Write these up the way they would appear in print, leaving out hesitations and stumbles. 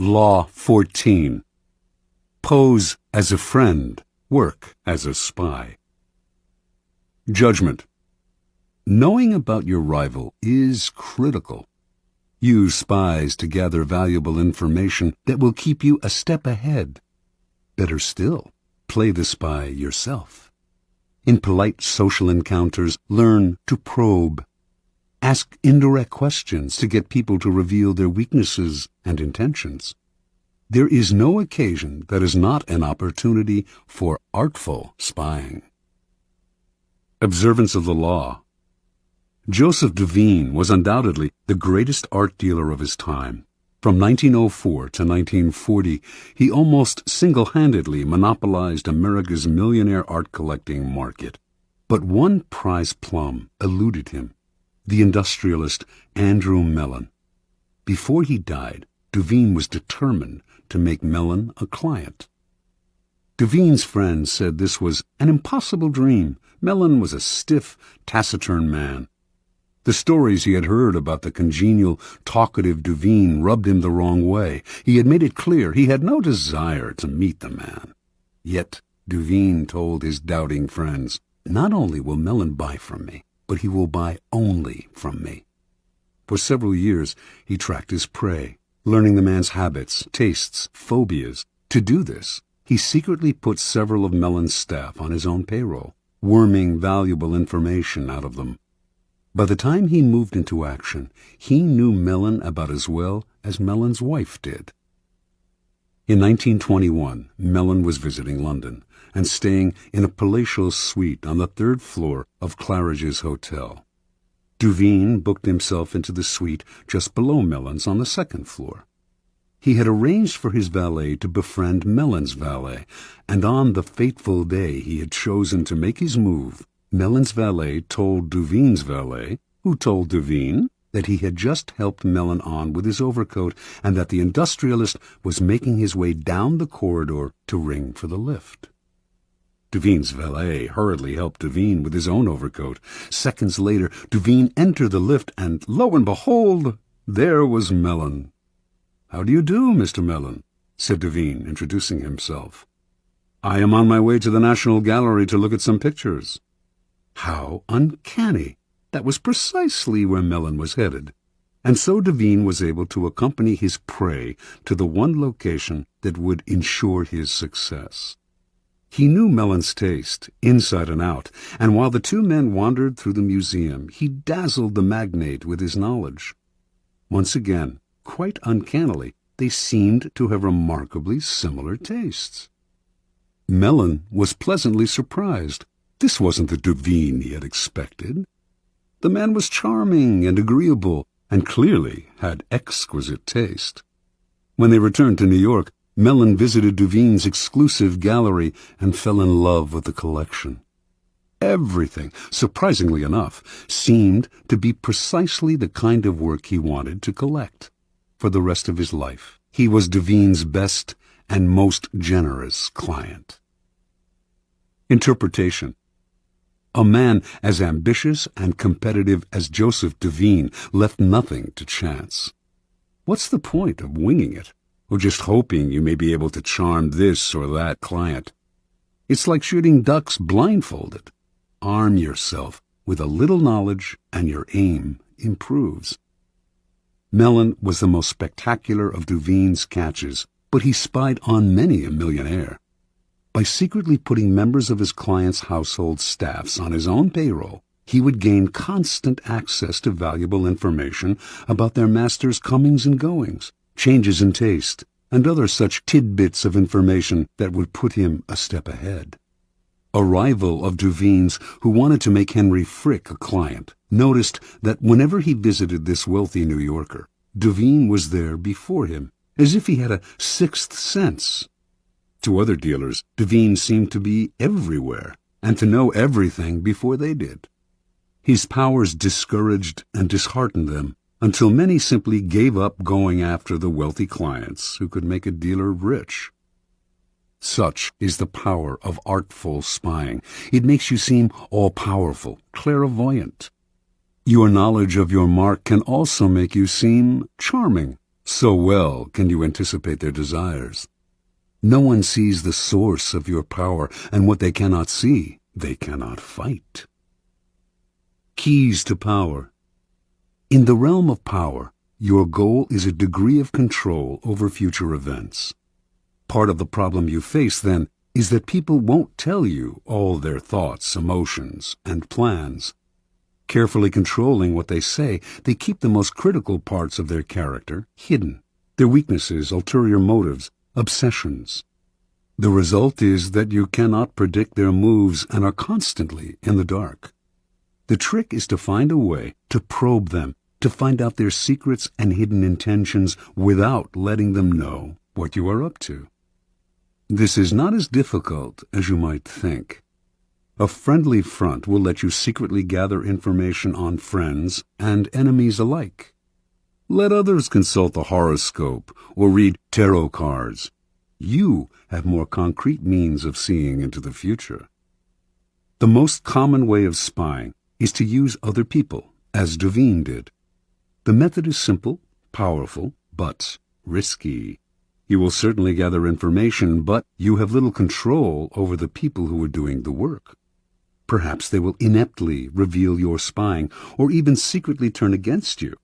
Law 14. Pose as a friend, work as a spy. Judgment. Knowing about your rival is critical. Use spies to gather valuable information that will keep you a step ahead. Better still, play the spy yourself. In polite social encounters, learn to probe. Ask indirect questions to get people to reveal their weaknesses and intentions. There is no occasion that is not an opportunity for artful spying. Observance of the law. Joseph Duveen was undoubtedly the greatest art dealer of his time. From 1904 to 1940, he almost single-handedly monopolized America's millionaire art collecting market. But one prize plum eluded him, the industrialist Andrew Mellon. Before he died, Duveen was determined to make Mellon a client. Duveen's friends said this was an impossible dream. Mellon was a stiff, taciturn man. The stories he had heard about the congenial, talkative Duveen rubbed him the wrong way. He had made it clear he had no desire to meet the man. Yet Duveen told his doubting friends, "Not only will Mellon buy from me, but he will buy only from me." For several years he tracked his prey, learning the man's habits, tastes, phobias. To do this, he secretly put several of Mellon's staff on his own payroll, worming valuable information out of them. By the time he moved into action, he knew Mellon about as well as Mellon's wife did. In 1921, Mellon was visiting London and staying in a palatial suite on the third floor of Claridge's Hotel. Duveen booked himself into the suite just below Mellon's on the second floor. He had arranged for his valet to befriend Mellon's valet, and on the fateful day he had chosen to make his move, Mellon's valet told Duveen's valet, who told Duveen, that he had just helped Mellon on with his overcoat and that the industrialist was making his way down the corridor to ring for the lift. Duveen's valet hurriedly helped Duveen with his own overcoat. Seconds later, Duveen entered the lift, and lo and behold, there was Mellon. "How do you do, Mr. Mellon?" said Duveen, introducing himself. "I am on my way to the National Gallery to look at some pictures." How uncanny! That was precisely where Mellon was headed. And so Duveen was able to accompany his prey to the one location that would ensure his success. He knew Mellon's taste, inside and out, and while the two men wandered through the museum, he dazzled the magnate with his knowledge. Once again, quite uncannily, they seemed to have remarkably similar tastes. Mellon was pleasantly surprised. This wasn't the Duveen he had expected. The man was charming and agreeable, and clearly had exquisite taste. When they returned to New York, Mellon visited Duveen's exclusive gallery and fell in love with the collection. Everything, surprisingly enough, seemed to be precisely the kind of work he wanted to collect. For the rest of his life, he was Duveen's best and most generous client. Interpretation. A man as ambitious and competitive as Joseph Duveen left nothing to chance. What's the point of winging it, or just hoping you may be able to charm this or that client? It's like shooting ducks blindfolded. Arm yourself with a little knowledge and your aim improves. Mellon was the most spectacular of Duveen's catches, but he spied on many a millionaire. By secretly putting members of his clients' household staffs on his own payroll, he would gain constant access to valuable information about their master's comings and goings, changes in taste, and other such tidbits of information that would put him a step ahead. A rival of Duveen's, who wanted to make Henry Frick a client, noticed that whenever he visited this wealthy New Yorker, Duveen was there before him, as if he had a sixth sense. To other dealers, Duveen seemed to be everywhere, and to know everything before they did. His powers discouraged and disheartened them, until many simply gave up going after the wealthy clients who could make a dealer rich. Such is the power of artful spying. It makes you seem all-powerful, clairvoyant. Your knowledge of your mark can also make you seem charming, So well can you anticipate their desires. No one sees the source of your power, and what they cannot see, they cannot fight. Keys to power. In the realm of power, your goal is a degree of control over future events. Part of the problem you face, then, is that people won't tell you all their thoughts, emotions, and plans. Carefully controlling what they say, they keep the most critical parts of their character hidden, their weaknesses, ulterior motives, obsessions. The result is that you cannot predict their moves and are constantly in the dark. The trick is to find a way to probe them, to find out their secrets and hidden intentions without letting them know what you are up to. This is not as difficult as you might think. A friendly front will let you secretly gather information on friends and enemies alike. Let others consult the horoscope or read tarot cards. You have more concrete means of seeing into the future. The most common way of spying is to use other people, as Devine did. The method is simple, powerful, but risky. You will certainly gather information, but you have little control over the people who are doing the work. Perhaps they will ineptly reveal your spying, or even secretly turn against you.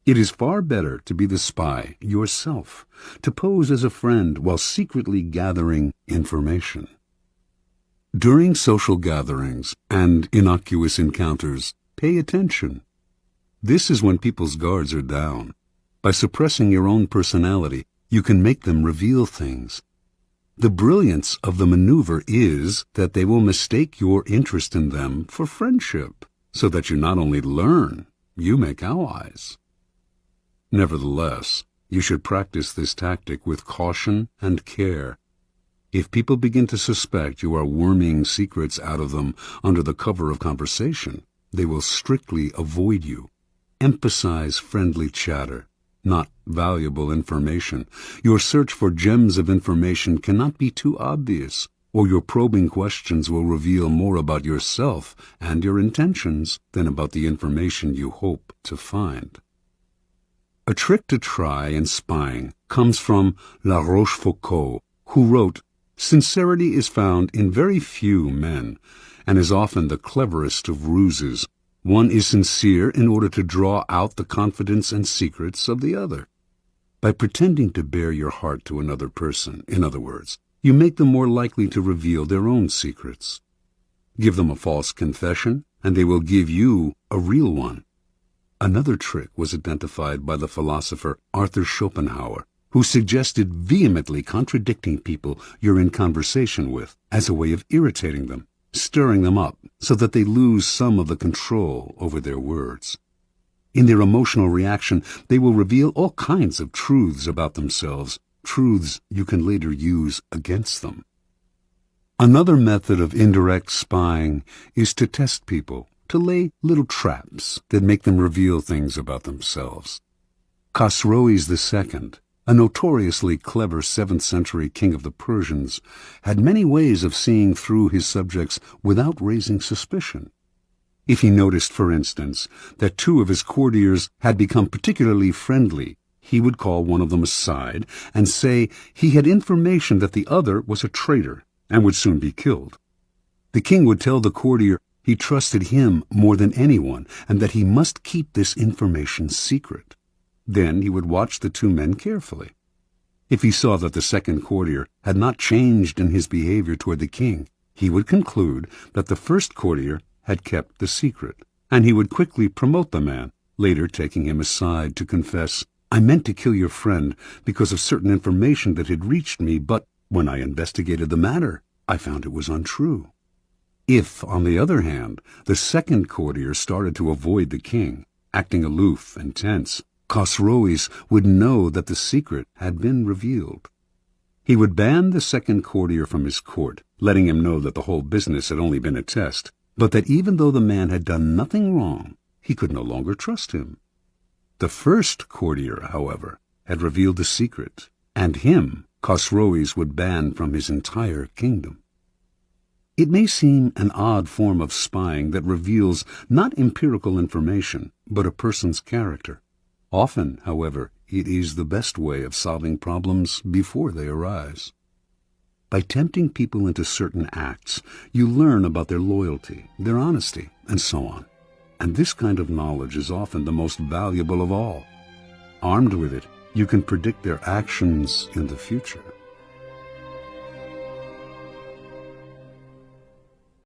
It is far better to be the spy yourself, to pose as a friend while secretly gathering information. During social gatherings and innocuous encounters, pay attention. This is when people's guards are down. By suppressing your own personality, you can make them reveal things. The brilliance of the maneuver is that they will mistake your interest in them for friendship, so that you not only learn, you make allies. Nevertheless, you should practice this tactic with caution and care. If people begin to suspect you are worming secrets out of them under the cover of conversation, they will strictly avoid you. Emphasize friendly chatter, not valuable information. Your search for gems of information cannot be too obvious, or your probing questions will reveal more about yourself and your intentions than about the information you hope to find. A trick to try in spying comes from La Rochefoucauld, who wrote, "Sincerity is found in very few men, and is often the cleverest of ruses. One is sincere in order to draw out the confidence and secrets of the other. By pretending to bare your heart to another person, in other words, you make them more likely to reveal their own secrets. Give them a false confession, and they will give you a real one." Another trick was identified by the philosopher Arthur Schopenhauer, who suggested vehemently contradicting people you're in conversation with as a way of irritating them, stirring them up so that they lose some of the control over their words. In their emotional reaction, they will reveal all kinds of truths about themselves, truths you can later use against them. Another method of indirect spying is to test people, to lay little traps that make them reveal things about themselves. Khosroes II, a notoriously clever 7th century king of the Persians, had many ways of seeing through his subjects without raising suspicion. If he noticed, for instance, that 2 of his courtiers had become particularly friendly, he would call one of them aside and say he had information that the other was a traitor and would soon be killed. The king would tell the courtier he trusted him more than anyone and that he must keep this information secret. Then he would watch the 2 men carefully. If he saw that the second courtier had not changed in his behavior toward the king, he would conclude that the first courtier had kept the secret, and he would quickly promote the man, later taking him aside to confess, "I meant to kill your friend because of certain information that had reached me, but when I investigated the matter, I found it was untrue." If, on the other hand, the second courtier started to avoid the king, acting aloof and tense, Khosroes would know that the secret had been revealed. He would ban the second courtier from his court, letting him know that the whole business had only been a test, but that even though the man had done nothing wrong, he could no longer trust him. The first courtier, however, had revealed the secret, and him Khosroes would ban from his entire kingdom. It may seem an odd form of spying that reveals not empirical information, but a person's character. Often, however, it is the best way of solving problems before they arise. By tempting people into certain acts, you learn about their loyalty, their honesty, and so on. And this kind of knowledge is often the most valuable of all. Armed with it, you can predict their actions in the future.